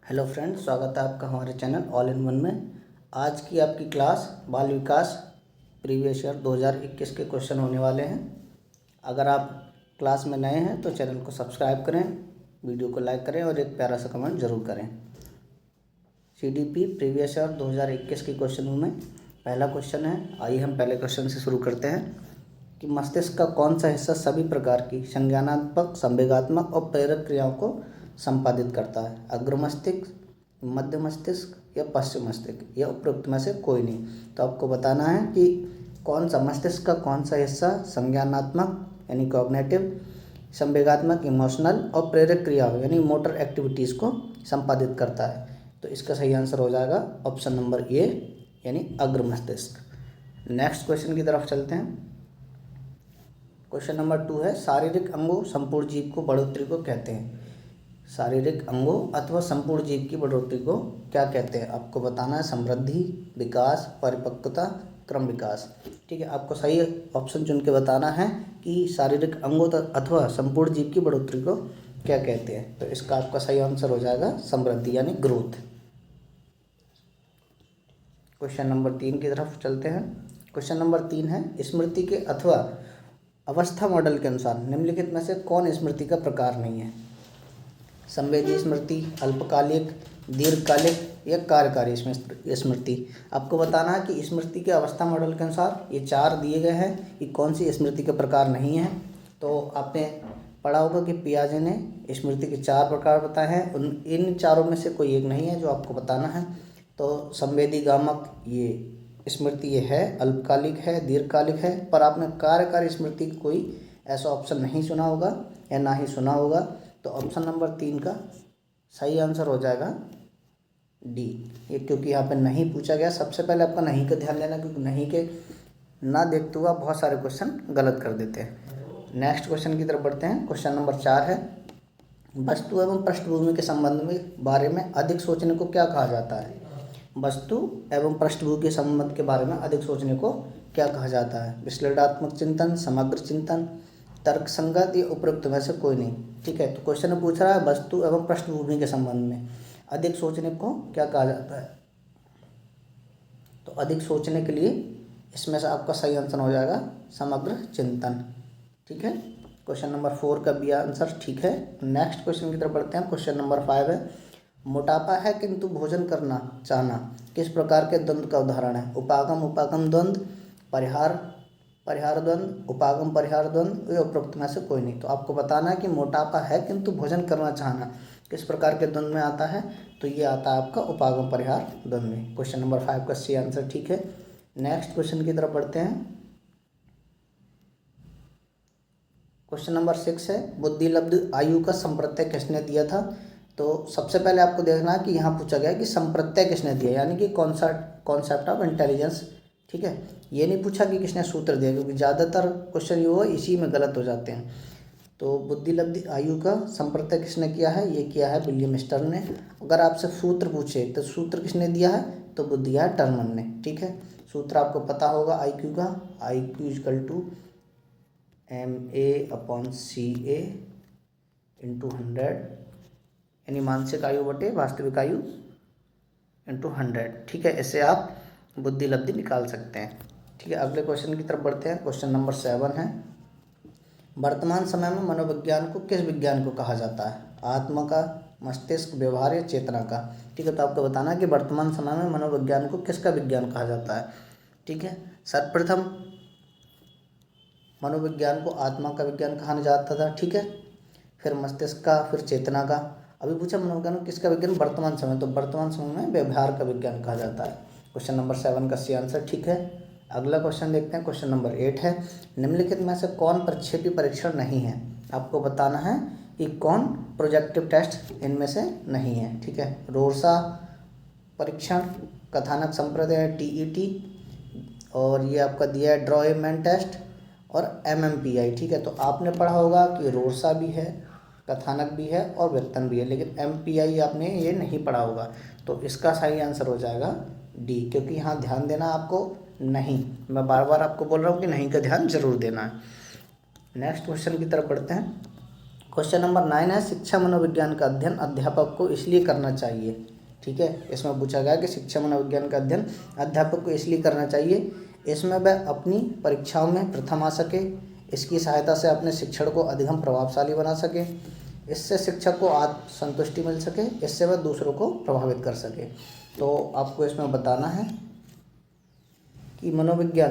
Hello friends, स्वागत है आपका हमारे चैनल ऑल इन वन में। आज की आपकी क्लास बाल विकास प्रीवियस ईयर 2021 के क्वेश्चन होने वाले हैं। अगर आप क्लास में नए हैं तो चैनल को सब्सक्राइब करें, वीडियो को लाइक करें और एक प्यारा सा कमेंट ज़रूर करें। सीडीपी प्रीवियस ईयर 2021 के क्वेश्चनों में पहला क्वेश्चन है। आइए हम पहले क्वेश्चन से शुरू करते हैं कि मस्तिष्क का कौन सा हिस्सा सभी प्रकार की संज्ञानात्मक, संवेगात्मक और प्रेरक क्रियाओं को संपादित करता है? अग्र मस्तिष्क, मध्य मस्तिष्क या पश्चिम मस्तिष्क या उपरोक्त में से कोई नहीं। तो आपको बताना है कि कौन सा मस्तिष्क का कौन सा हिस्सा संज्ञानात्मक यानी कॉग्निटिव, संवेगात्मक इमोशनल और प्रेरक क्रियाओं यानी मोटर एक्टिविटीज़ को संपादित करता है। तो इसका सही आंसर हो जाएगा ऑप्शन नंबर ए यानी अग्र मस्तिष्क। नेक्स्ट क्वेश्चन की तरफ चलते हैं। क्वेश्चन नंबर 2 है, शारीरिक अंगों संपूर्ण जीव को बढ़ोतरी को कहते हैं? शारीरिक अंगों अथवा संपूर्ण जीव की बढ़ोतरी को क्या कहते हैं? आपको बताना है समृद्धि, विकास, परिपक्वता, क्रम विकास। ठीक है, आपको सही ऑप्शन चुन के बताना है कि शारीरिक अंगों अथवा संपूर्ण जीव की बढ़ोतरी को क्या कहते हैं। तो इसका आपका सही आंसर हो जाएगा समृद्धि यानी ग्रोथ। क्वेश्चन नंबर 3 की तरफ चलते हैं। क्वेश्चन नंबर 3 है, स्मृति के अथवा अवस्था मॉडल के अनुसार निम्नलिखित में से कौन स्मृति का प्रकार नहीं है? संवेदी स्मृति, अल्पकालिक, दीर्घकालिक या कार्यकारी स्मृति। आपको बताना है कि स्मृति के अवस्था मॉडल के अनुसार ये 4 दिए गए हैं कि कौन सी स्मृति का प्रकार नहीं है। तो आपने पढ़ा होगा कि पियाजे ने स्मृति के 4 प्रकार बताए हैं, इन चारों में से कोई एक नहीं है जो आपको बताना है। तो संवेदी गामक ये स्मृति ये है, अल्पकालिक है, दीर्घकालिक है, पर आपने कार्यकारी स्मृति कोई ऐसा ऑप्शन नहीं सुना होगा या ना ही सुना होगा। तो ऑप्शन नंबर 3 का सही आंसर हो जाएगा डी। ये क्योंकि यहाँ पे नहीं पूछा गया, सबसे पहले आपका नहीं का ध्यान देना, क्योंकि नहीं के ना देखते हुए आप बहुत सारे क्वेश्चन गलत कर देते हैं। नेक्स्ट क्वेश्चन की तरफ बढ़ते हैं। क्वेश्चन नंबर 4 है, वस्तु एवं पृष्ठभूमि के संबंध में बारे में अधिक सोचने को क्या कहा जाता है? वस्तु एवं पृष्ठभूमि के संबंध के बारे में अधिक सोचने को क्या कहा जाता है? विश्लेषणात्मक चिंतन, समग्र चिंतन, तर्क संगत या उपरोक्त में से कोई नहीं। ठीक है, तो क्वेश्चन में पूछ रहा है वस्तु एवं पृष्ठभूमि के संबंध में अधिक सोचने को क्या कहा जाता है? तो अधिक सोचने के लिए इसमें से आपका सही आंसर हो जाएगा समग्र चिंतन। ठीक है, क्वेश्चन नंबर 4 का भी आंसर ठीक है। नेक्स्ट क्वेश्चन की तरफ बढ़ते हैं। क्वेश्चन नंबर 5 है, मोटापा है किंतु भोजन करना चाहना किस प्रकार के द्वंद्व का उदाहरण है? उपागम उपागम द्वंद्व, परिहार परिहार द्वंद्व, उपागम परिहार द्वंद्व या उपरोक्त में से कोई नहीं। तो आपको बताना है कि मोटापा है किंतु भोजन करना चाहना किस प्रकार के द्वंद्व में आता है? तो ये आता है आपका उपागम परिहार द्वंद्व में। क्वेश्चन नंबर 5 का सही आंसर ठीक है। नेक्स्ट क्वेश्चन की तरफ बढ़ते हैं। क्वेश्चन नंबर 6 है, बुद्धिलब्ध आयु का संप्रत्यय किसने दिया था? तो सबसे पहले आपको देखना है कि यहाँ पूछा गया है कि संप्रत्यय किसने दिया, यानी कि कॉन्सेप्ट ऑफ इंटेलिजेंस। ठीक है, ये नहीं पूछा कि किसने सूत्र दिया, क्योंकि ज़्यादातर क्वेश्चन जो है इसी में गलत हो जाते हैं। तो बुद्धिलब्ध आयु का संप्रत्यय किसने किया है? ये किया है विलियम स्टर्न ने। अगर आपसे सूत्र पूछे तो सूत्र किसने दिया है? तो वो दिया है टर्मन ने। ठीक है, सूत्र आपको पता होगा IQ का, IQ = MA/CA × 100 यानी मानसिक आयु बटे वास्तविक आयु × 100। ठीक है, इससे आप बुद्धिलब्धि निकाल सकते हैं। ठीक है, अगले क्वेश्चन की तरफ बढ़ते हैं। क्वेश्चन नंबर 7 है, वर्तमान समय में मनोविज्ञान को किस विज्ञान को कहा जाता है? आत्मा का, मस्तिष्क, व्यवहार या चेतना का? ठीक है, तो आपको बताना है कि वर्तमान समय में मनोविज्ञान को किसका विज्ञान कहा जाता है? ठीक है, सर्वप्रथम मनोविज्ञान को आत्मा का विज्ञान कहा जाता था। ठीक है, फिर मस्तिष्क का, फिर चेतना का। अभी पूछा मनोविज्ञान को किसका विज्ञान वर्तमान समय, तो वर्तमान समय में व्यवहार का विज्ञान कहा जाता है। क्वेश्चन नंबर 7 का सही आंसर ठीक है। अगला क्वेश्चन देखते हैं। क्वेश्चन नंबर 8 है, निम्नलिखित में से कौन प्रक्षेपी परीक्षण नहीं है? आपको बताना है कि कौन प्रोजेक्टिव टेस्ट इनमें से नहीं है। ठीक है, रोर्सा परीक्षण, कथानक संप्रदाय TET, और ये आपका दिया है ड्रॉयमैन टेस्ट और MMPI। ठीक है, तो आपने पढ़ा होगा कि रोर्सा भी है, कथानक भी है और व्यक्तन भी है, लेकिन MPI आपने ये नहीं पढ़ा होगा। तो इसका सही आंसर हो जाएगा डी, क्योंकि यहाँ ध्यान देना आपको नहीं, मैं बार बार आपको बोल रहा हूँ कि नहीं का ध्यान जरूर देना है। नेक्स्ट क्वेश्चन की तरफ बढ़ते हैं। क्वेश्चन नंबर 9 है शिक्षा मनोविज्ञान का अध्ययन अध्यापक को इसलिए करना चाहिए। ठीक है, इसमें पूछा गया कि शिक्षा मनोविज्ञान का अध्ययन अध्यापक को इसलिए करना चाहिए, इसमें वह अपनी परीक्षाओं में प्रथम आ सके, इसकी सहायता से अपने शिक्षण को अधिगम प्रभावशाली बना सके, इससे शिक्षक को आत्मसंतुष्टि मिल सके, इससे वह दूसरों को प्रभावित कर सके। तो आपको इसमें बताना है कि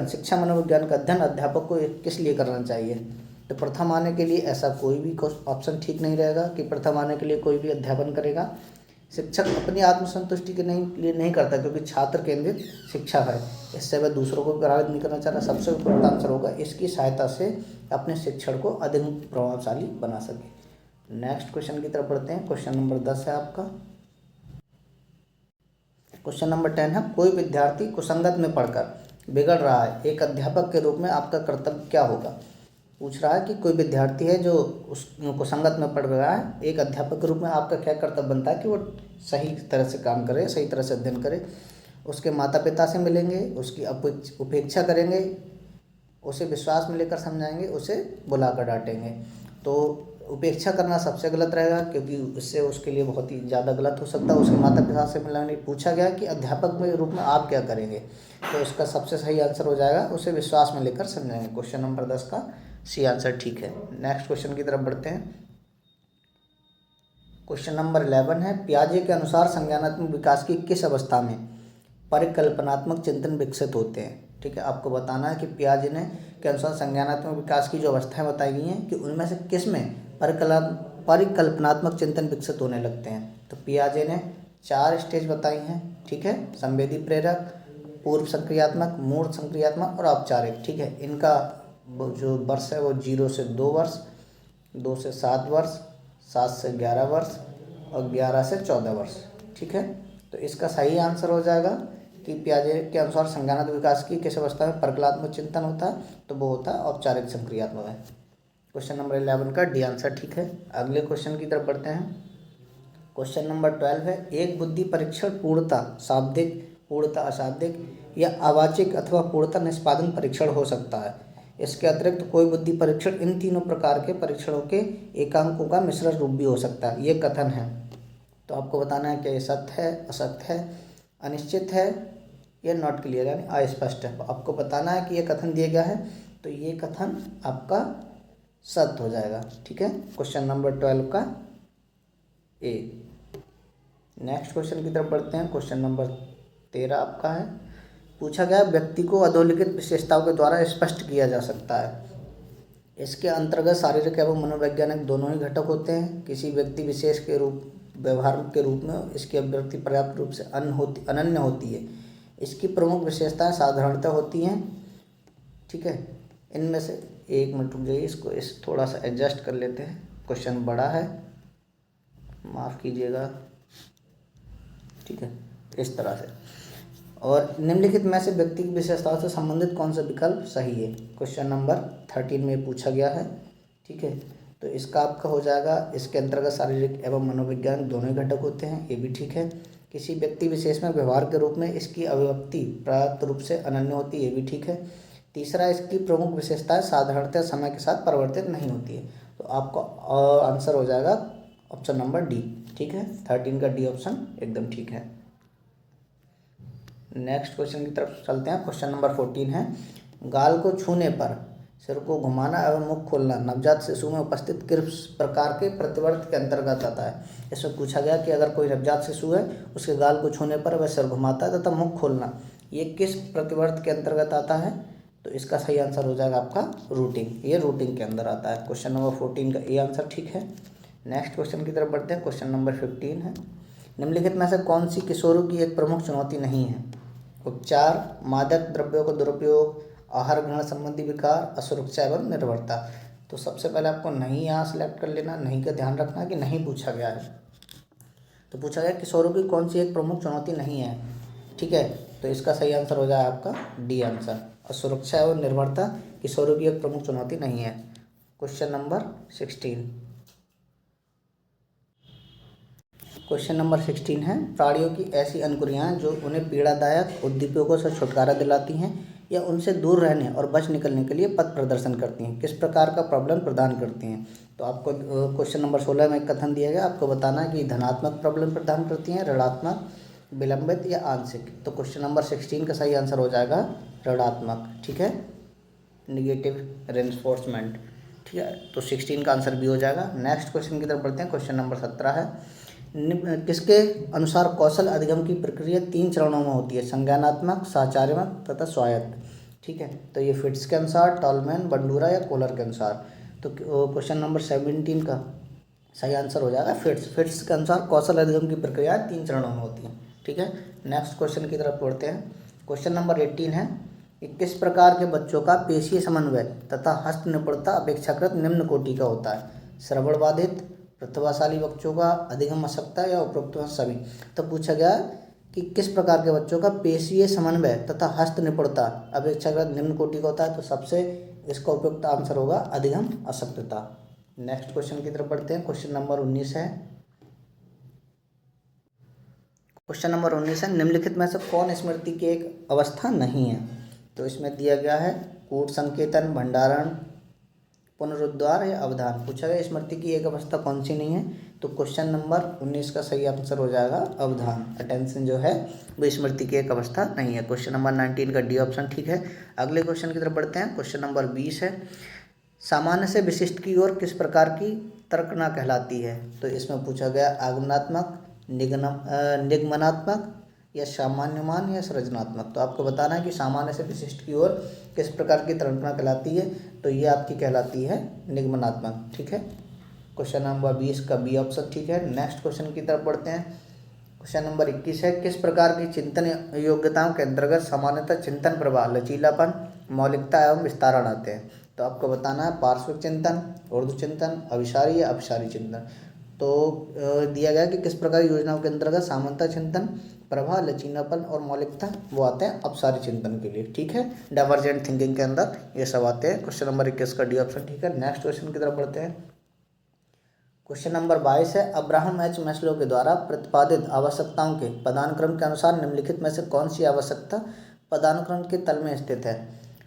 शिक्षा मनोविज्ञान का अध्ययन अध्यापक को किस लिए करना चाहिए। तो प्रथम आने के लिए ऐसा कोई भी ऑप्शन ठीक नहीं रहेगा कि प्रथम आने के लिए कोई भी अध्यापन करेगा। शिक्षक अपनी आत्मसंतुष्टि के लिए नहीं करता, क्योंकि छात्र केंद्रित शिक्षा है, इससे वह दूसरों को प्रभावित नहीं करना चाह रहा। सबसे उपयुक्त आंसर होगा इसकी सहायता से अपने शिक्षण को अधिक प्रभावशाली बना सके। नेक्स्ट क्वेश्चन की तरफ बढ़ते हैं। क्वेश्चन नंबर 10 है आपका। क्वेश्चन नंबर 10 है कोई विद्यार्थी कुसंगत में पढ़कर बिगड़ रहा है, एक अध्यापक के रूप में आपका कर्तव्य क्या होगा। पूछ रहा है कि कोई विद्यार्थी है जो उस कुसंगत में पढ़ रहा है, एक अध्यापक के रूप में आपका क्या कर्तव्य बनता है कि वो सही तरह से काम करे, सही तरह से अध्ययन करे, उसके माता पिता से मिलेंगे, उसकी उपेक्षा करेंगे, उसे विश्वास में लेकर समझाएंगे, उसे बुलाकर डांटेंगे। तो उपेक्षा करना सबसे गलत रहेगा, क्योंकि इससे उसके लिए बहुत ही ज़्यादा गलत हो सकता है। उसके माता पिता से मिलाने पूछा गया कि अध्यापक के रूप में आप क्या करेंगे, तो इसका सबसे सही आंसर हो जाएगा उसे विश्वास में लेकर समझाएंगे। क्वेश्चन नंबर 10 का सी आंसर ठीक है। नेक्स्ट क्वेश्चन की तरफ बढ़ते हैं। क्वेश्चन नंबर 11 है पियाजे के अनुसार संज्ञानात्मक विकास की किस अवस्था में परिकल्पनात्मक चिंतन विकसित होते हैं। ठीक है, आपको बताना है कि पियाजे के अनुसार संज्ञानात्मक विकास की जो अवस्थाएं बताई गई हैं कि उनमें से किस में परिकल्पनात्मक चिंतन विकसित होने लगते हैं। तो पियाजे ने 4 स्टेज बताई हैं। ठीक है, संवेदी प्रेरक, पूर्व संक्रियात्मक, मूर्त संक्रियात्मक और औपचारिक। ठीक है, इनका जो वर्ष है वो 0 से 2 वर्ष, 2 से 7 वर्ष, 7 से 11 वर्ष और 11 से 14 वर्ष। ठीक है, तो इसका सही आंसर हो जाएगा कि पियाजे के अनुसार संज्ञानात्मक विकास की किस अवस्था में परिकल्पनात्मक चिंतन होता है, तो वो होता है औपचारिक संक्रियात्मक है। क्वेश्चन नंबर 11 का डी आंसर ठीक है। अगले क्वेश्चन की तरफ बढ़ते हैं। क्वेश्चन नंबर 12 है एक बुद्धि परीक्षण पूर्णता शाब्दिक, पूर्णता अशाब्दिक या अवाचिक अथवा पूर्णता निष्पादन परीक्षण हो सकता है। इसके अतिरिक्त कोई बुद्धि परीक्षण इन तीनों प्रकार के परीक्षणों के एकांकों का मिश्रण रूप भी हो सकता है। ये कथन है, तो आपको बताना है कि ये सत्य है, असत्य है, अनिश्चित है या नॉट क्लियर यानी अस्पष्ट है। आपको बताना है कि ये कथन दिया गया है, तो ये कथन आपका सत्य हो जाएगा। ठीक है, क्वेश्चन नंबर 12 का ए। नेक्स्ट क्वेश्चन की तरफ बढ़ते हैं। क्वेश्चन नंबर 13 आपका है। पूछा गया व्यक्ति को अधोलिखित विशेषताओं के द्वारा स्पष्ट किया जा सकता है। इसके अंतर्गत शारीरिक एवं मनोवैज्ञानिक दोनों ही घटक होते हैं। किसी व्यक्ति विशेष के व्यवहार के रूप में इसकी अभिव्यक्ति पर्याप्त रूप से अनन्य होती है। इसकी प्रमुख विशेषताएं साधारणतः होती हैं। ठीक है, इनमें से एक मिनट रुक जाइए, इसको थोड़ा सा एडजस्ट कर लेते हैं। क्वेश्चन बड़ा है, माफ़ कीजिएगा। ठीक है, इस तरह से। और निम्नलिखित में से व्यक्ति की विशेषताओं से संबंधित कौन सा विकल्प सही है। क्वेश्चन नंबर 13 में पूछा गया है। ठीक है, तो इसका आपका हो जाएगा, इसके अंतर्गत शारीरिक एवं मनोविज्ञान दोनों ही घटक होते हैं, ये भी ठीक है। किसी व्यक्ति विशेष में व्यवहार के रूप में इसकी अभिव्यक्ति पर्याप्त रूप से अनन्य होती है, ये भी ठीक है। तीसरा, इसकी प्रमुख विशेषताएं साधारणतः समय के साथ परिवर्तित नहीं होती है। तो आपका आंसर हो जाएगा ऑप्शन नंबर डी। ठीक है, 13 का डी ऑप्शन एकदम ठीक है। नेक्स्ट क्वेश्चन की तरफ चलते हैं। क्वेश्चन नंबर 14 है गाल को छूने पर सिर को घुमाना एवं मुख खोलना नवजात शिशु में उपस्थित किस प्रकार के प्रतिवर्त के अंतर्गत आता है। इसमें पूछा गया कि अगर कोई नवजात शिशु है, उसके गाल को छूने पर वह सिर घुमाता है तथा मुख खोलना, ये किस प्रतिवर्त के अंतर्गत आता है। तो इसका सही आंसर हो जाएगा आपका रूटिंग, ये रूटिंग के अंदर आता है। क्वेश्चन नंबर 14 का ए आंसर ठीक है। नेक्स्ट क्वेश्चन की तरफ बढ़ते हैं। क्वेश्चन नंबर 15 है निम्नलिखित में से कौन सी किशोरों की एक प्रमुख चुनौती नहीं है। उपचार, मादक द्रव्यों का दुरुपयोग, आहार ग्रहण संबंधी विकार, असुरक्षा एवं निर्भरता। तो सबसे पहले आपको नहीं यहाँ सेलेक्ट कर लेना, नहीं का ध्यान रखना कि नहीं पूछा गया है। तो पूछा गया किशोरों की कौन सी एक प्रमुख चुनौती नहीं है। ठीक है, तो इसका सही आंसर हो जाए आपका डी आंसर, असुरक्षा एवं निर्भरता किशोरों की एक प्रमुख चुनौती नहीं है। Question number 16। क्वेश्चन नंबर 16 है प्राणियों की ऐसी अनुक्रियाएं जो उन्हें पीड़ादायक उद्दीपकों से छुटकारा दिलाती हैं या उनसे दूर रहने और बच निकलने के लिए पथ प्रदर्शन करती हैं? किस प्रकार का प्रॉब्लम प्रदान करती हैं? तो आपको क्वेश्चन नंबर 16 में एक कथन दिया गया, आपको बताना है कि धनात्मक प्रॉब्लम प्रदान करती हैं, ऋणात्मक, विलंबित या आंशिक। तो क्वेश्चन नंबर 16 का सही आंसर हो जाएगा ऋणात्मक, ठीक है, निगेटिव रेनफोर्समेंट, ठीक है। तो 16 का आंसर भी हो जाएगा। नेक्स्ट क्वेश्चन की तरफ बढ़ते हैं। क्वेश्चन नंबर 17 है, किसके अनुसार कौशल अधिगम की प्रक्रिया 3 चरणों में होती है? संज्ञानात्मक, साचार्यमक तथा स्वायत्त, ठीक है। तो ये फिट्स के अनुसार, टॉलमैन, बंडूरा या कोलर के अनुसार। तो क्वेश्चन नंबर 17 का सही आंसर हो जाएगा फिट्स। फिट्स के अनुसार कौशल अधिगम की प्रक्रिया 3 चरणों में होती है, ठीक है। नेक्स्ट क्वेश्चन की तरफ बढ़ते हैं। क्वेश्चन नंबर 18 है, कि किस प्रकार के बच्चों का पेशीय समन्वय तथा हस्त निपुणता अपेक्षाकृत निम्न कोटि का होता है? श्रवण बाधित, प्रतिभाशाली बच्चों का, अधिगम अशक्ता या उपरोक्त सभी। तो पूछा गया कि किस प्रकार के बच्चों का पेशीय समन्वय तथा हस्त निपुणता अपेक्षाकृत निम्न कोटि का होता है? तो सबसे इसका उपयुक्त आंसर होगा अधिगम अशक्तता। नेक्स्ट क्वेश्चन की तरफ बढ़ते हैं। क्वेश्चन नंबर 19 है, क्वेश्चन नंबर 19 है, निम्नलिखित में से कौन स्मृति की एक अवस्था नहीं है? तो इसमें दिया गया है कूट संकेतन, भंडारण, पुनरुद्वार या अवधान। पूछा गया स्मृति की एक अवस्था कौन सी नहीं है? तो क्वेश्चन नंबर 19 का सही आंसर हो जाएगा अवधान। अटेंशन जो है वो स्मृति की एक अवस्था नहीं है। क्वेश्चन नंबर 19 का डी ऑप्शन ठीक है। अगले क्वेश्चन की तरफ बढ़ते हैं। क्वेश्चन नंबर 20 है, सामान्य से विशिष्ट की ओर किस प्रकार की तर्कना कहलाती है? तो इसमें पूछा गया आगमनात्मक, निगमनात्मक या सामान्यमान या सृजनात्मक। तो आपको बताना है कि सामान्य से विशिष्ट की ओर किस प्रकार की तर्कना कहलाती है? तो ये आपकी कहलाती है निगमनात्मक, ठीक है। क्वेश्चन नंबर 20 का बी ऑप्शन ठीक है। नेक्स्ट क्वेश्चन की तरफ बढ़ते हैं। क्वेश्चन नंबर 21 है, किस प्रकार की चिंतन योग्यताओं के अंतर्गत सामान्यतः चिंतन प्रवाह, लचीलापन, मौलिकता एवं विस्तारण आते हैं? तो आपको बताना है पार्श्विक चिंतन, ऊर्ध्व चिंतन, अभिसारी या अपसारी चिंतन। तो दिया गया कि किस प्रकार की योजनाओं के अंतर्गत सामान्यतः चिंतन प्रवाह, लचीलापन और मौलिकता वो आते हैं अपसारी चिंतन के लिए, ठीक है। डाइवर्जेंट थिंकिंग के अंदर ये सब आते हैं। क्वेश्चन नंबर 21 का डी ऑप्शन ठीक है। नेक्स्ट क्वेश्चन की तरफ बढ़ते हैं। क्वेश्चन नंबर 22 है, अब्राहम एच मैस्लो के द्वारा प्रतिपादित आवश्यकताओं के पदानुक्रम के अनुसार निम्नलिखित में से कौन सी आवश्यकता पदानुक्रम के तल में स्थित है?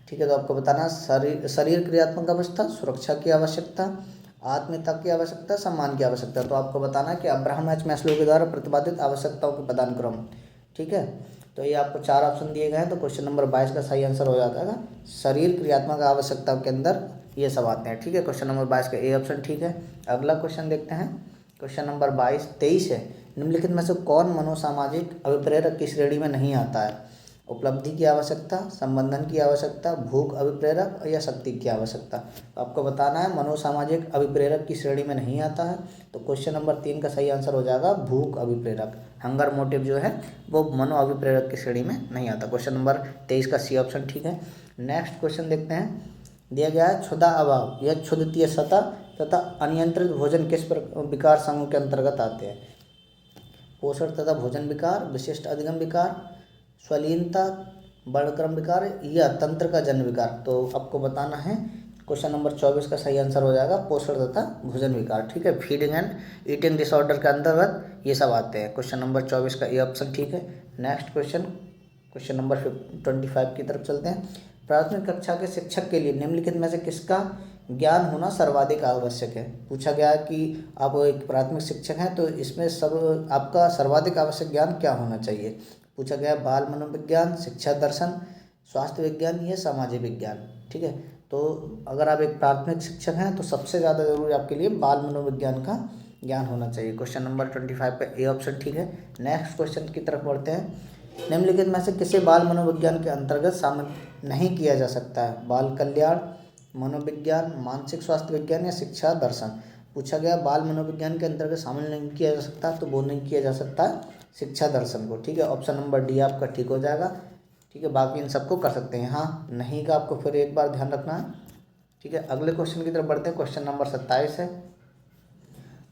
ठीक है। तो आपको बताना शरीर क्रियात्मक अवस्था, सुरक्षा की आवश्यकता, आत्मीयता की आवश्यकता, सम्मान की आवश्यकता। तो आपको बताना कि अब्राहम एच मैस्लो के द्वारा प्रतिपादित आवश्यकताओं के पदानुक्रम, ठीक है। तो ये आपको 4 ऑप्शन दिए गए हैं। तो क्वेश्चन नंबर 22 का सही आंसर हो जाता है शरीर क्रियात्मक आवश्यकताओं के अंदर ये सब आते हैं, ठीक है। क्वेश्चन नंबर 22 का ए ऑप्शन ठीक है। अगला क्वेश्चन देखते हैं। क्वेश्चन नंबर 23 है, निम्नलिखित में से कौन मनोसामाजिक अभिप्रेरक की श्रेणी में नहीं आता है? उपलब्धि की आवश्यकता, संबंधन की आवश्यकता, भूख अभिप्रेरक या शक्ति की आवश्यकता। तो आपको बताना है मनोसामाजिक अभिप्रेरक की श्रेणी में नहीं आता है। तो क्वेश्चन नंबर 3 का सही आंसर हो जाएगा भूख अभिप्रेरक। हंगर मोटिव जो है वो मनो अभिप्रेरक की श्रेणी में नहीं आता। क्वेश्चन नंबर 23 का सी ऑप्शन ठीक है। नेक्स्ट क्वेश्चन देखते हैं। दिया गया है क्षुधा अभाव या क्षुद्रतीय सतह तथा अनियंत्रित भोजन किस विकार समूह के अंतर्गत आते हैं? पोषण तथा भोजन विकार, विशिष्ट अधिगम विकार, स्वलीनता, वर्णक्रम विकार या तंत्र का जन्य विकार। तो आपको बताना है क्वेश्चन नंबर 24 का सही आंसर हो जाएगा पोषण तथा भोजन विकार, ठीक है। फीडिंग एंड ईटिंग डिसऑर्डर के अंतर्गत ये सब आते हैं। क्वेश्चन नंबर 24 का ए ऑप्शन ठीक है। नेक्स्ट क्वेश्चन नंबर 25 की तरफ चलते हैं। प्राथमिक कक्षा के शिक्षक के लिए निम्नलिखित में से किसका ज्ञान होना सर्वाधिक आवश्यक है? पूछा गया कि आप एक प्राथमिक शिक्षक हैं तो इसमें आपका सर्वाधिक आवश्यक ज्ञान क्या होना चाहिए? पूछा गया बाल मनोविज्ञान, शिक्षा दर्शन, स्वास्थ्य विज्ञान या सामाजिक विज्ञान, ठीक है। तो अगर आप एक प्राथमिक शिक्षक हैं तो सबसे ज़्यादा जरूरी आपके लिए बाल मनोविज्ञान का ज्ञान होना चाहिए। क्वेश्चन नंबर 25 पे ए ऑप्शन ठीक है। नेक्स्ट क्वेश्चन की तरफ बढ़ते हैं। निम्नलिखित में से किसे बाल मनोविज्ञान के अंतर्गत शामिल नहीं किया जा सकता है? बाल कल्याण, मनोविज्ञान, मानसिक स्वास्थ्य विज्ञान या शिक्षा दर्शन। पूछा गया बाल मनोविज्ञान के अंतर्गत शामिल नहीं किया जा सकता, तो वो नहीं किया जा सकता शिक्षा दर्शन को, ठीक है। ऑप्शन नंबर डी आपका ठीक हो जाएगा, ठीक है। बाकी इन सबको कर सकते हैं, हाँ नहीं का आपको फिर एक बार ध्यान रखना है, ठीक है। अगले क्वेश्चन की तरफ बढ़ते हैं। क्वेश्चन नंबर 27 है,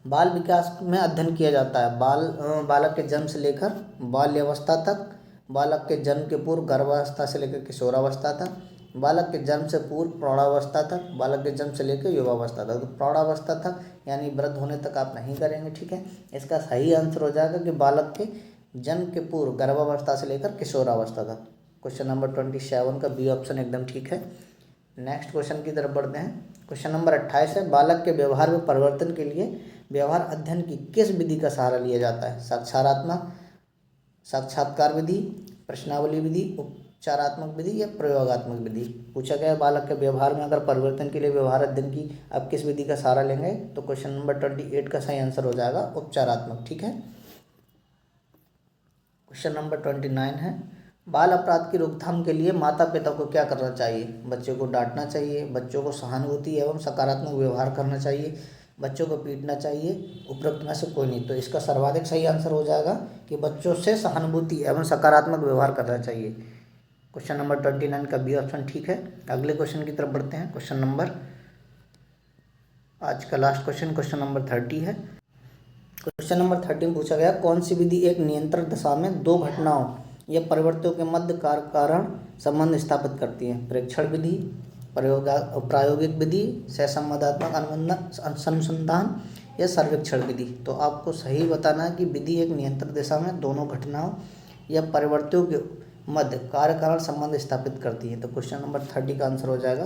बाल विकास में अध्ययन किया जाता है बालक के जन्म से लेकर बाल्यावस्था तक, बालक के जन्म के पूर्व गर्भावस्था से लेकर किशोरावस्था तक, बालक के जन्म से पूर्व प्रौढ़ावस्था तक, बालक के जन्म से लेकर युवावस्था तक। तो प्रौढ़ावस्था तक यानी वृद्ध होने तक आप नहीं करेंगे, ठीक है। इसका सही आंसर हो जाएगा कि बालक के जन्म के पूर्व गर्भावस्था से लेकर किशोरावस्था तक, क्वेश्चन नंबर 27 का बी ऑप्शन एकदम ठीक है। नेक्स्ट क्वेश्चन की तरफ बढ़ते हैं। क्वेश्चन नंबर 28 है, बालक के व्यवहार में परिवर्तन के लिए व्यवहार अध्ययन की किस विधि का सहारा लिया जाता है? साक्षात्मक, साक्षात्कार विधि, प्रश्नावली विधि, उपचारात्मक विधि या प्रयोगात्मक विधि? पूछा गया है बालक के व्यवहार में अगर परिवर्तन के लिए व्यवहार अध्ययन की आप किस विधि का सहारा लेंगे? तो क्वेश्चन नंबर 28 का सही आंसर हो जाएगा उपचारात्मक। ठीक है। क्वेश्चन नंबर 29 है, बाल अपराध की रोकथाम के लिए माता पिता को क्या करना चाहिए? बच्चों को डांटना चाहिए, बच्चों को सहानुभूति एवं सकारात्मक व्यवहार करना चाहिए, बच्चों को पीटना चाहिए, उपरोक्त में से कोई नहीं। तो इसका सर्वाधिक सही आंसर हो जाएगा कि बच्चों से सहानुभूति एवं सकारात्मक व्यवहार करना चाहिए। क्वेश्चन नंबर 29 का बी ऑप्शन ठीक है। अगले क्वेश्चन की तरफ बढ़ते हैं। क्वेश्चन नंबर, आज का लास्ट क्वेश्चन, क्वेश्चन नंबर 30 है। क्वेश्चन नंबर 13 पूछा गया, कौन सी विधि एक नियंत्रण दशा में दो घटनाओं या परिवर्तनों के मध्य कारण संबंध स्थापित करती है? प्रेक्षण विधि, प्रायोगिक विधि, सहसंवादात्मक अनुसंधान या सर्वेक्षण विधि? तो आपको सही बताना है कि विधि एक नियंत्रण दिशा में दोनों घटनाओं या परिवर्तनों के मध्य कारण संबंध स्थापित करती है। तो क्वेश्चन नंबर 30 का आंसर हो जाएगा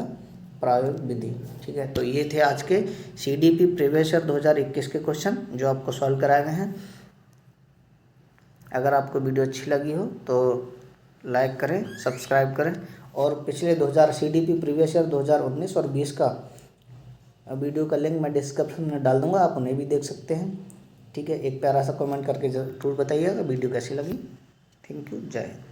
प्रायोगिक विधि। ठीक है। तो ये थे आज के CDP प्रीवियस ईयर 2021 के क्वेश्चन जो आपको सॉल्व कराए गए हैं। अगर आपको वीडियो अच्छी लगी हो तो लाइक करें, सब्सक्राइब करें और पिछले CDP प्रीवियस ईयर 2019 और 20 का वीडियो का लिंक मैं डिस्क्रिप्शन में डाल दूंगा, आप उन्हें भी देख सकते हैं। ठीक है। एक प्यारा सा कमेंट करके जरूर बताइएगा वीडियो कैसी लगी। Thank you. जय हिंद।